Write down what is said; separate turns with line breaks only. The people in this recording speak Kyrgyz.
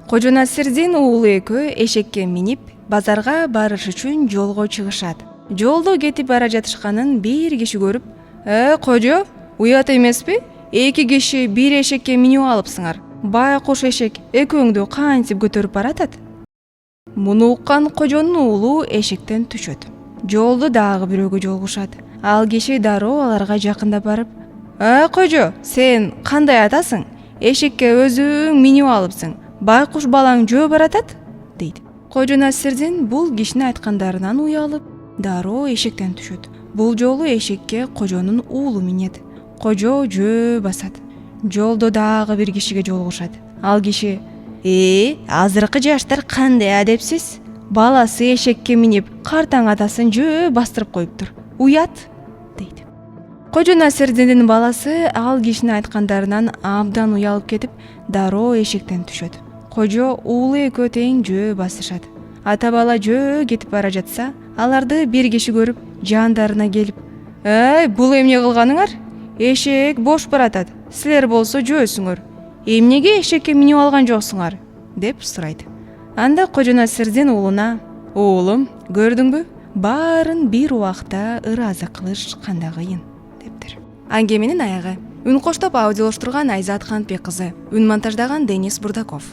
Кожо Насирдин уулу экөө эшекке минип базарга барыш үчүн жолго чыгышат. Жолдо кетип бара жатышканын бир киши көрүп: Кожо, уят эмеспи? Эки киши бир эшекке минип алыпсыңар. Байкуш эшек экөөңдү кантип көтөрүп баратат? Муну уккан кожонун уулу эшектен түшөт. Жолдо дагы бирөөгө жолугушат. Ал киши дароо аларга жакындап барып: Кожо, сен кандай атасың? Эшекке өзүң минип алыпсың. Байкуш балаң жөө баратат? Дейт. Кожо Насирдин бул кишинин айткандарынан уялып, дароо эшектен түшөт. Бул жолу эшекке кожонун уулу минет. Кожо жөө басат. Жолдо дагы бир кишиге жолугушат. Ал киши: азыркы жаштар кандай адепсиз? Баласы эшекке минип, картаң атасын жөө бастырып коюптур. Уят, дейт. Кожо Насирдиндин баласы ал кишинин айткандарынан абдан уялып кетип, дароо эшектен түшөт. Кожо уулу экөө тең жөө басышат. Ата бала жөө кетип бара жатса, аларды бир киши көрүп, жандарына келип: бул эмне кылганыңар? Эшек бош баратат. Силер болсо жөөсүңөр. Эмнеге эшекке минип алган жоксуңар? Деп сурайт. Анда Кожо Насирдин уулуна: Уулум, көрдүңбү? Баарын бир убакта ыраазы кылыш кандай кыйын, дептир. Аңгеменин аягы. Үн коштоп аудиолоштурган Айзат Ханбек кызы. Үн монтаждаган Денис Бурдаков.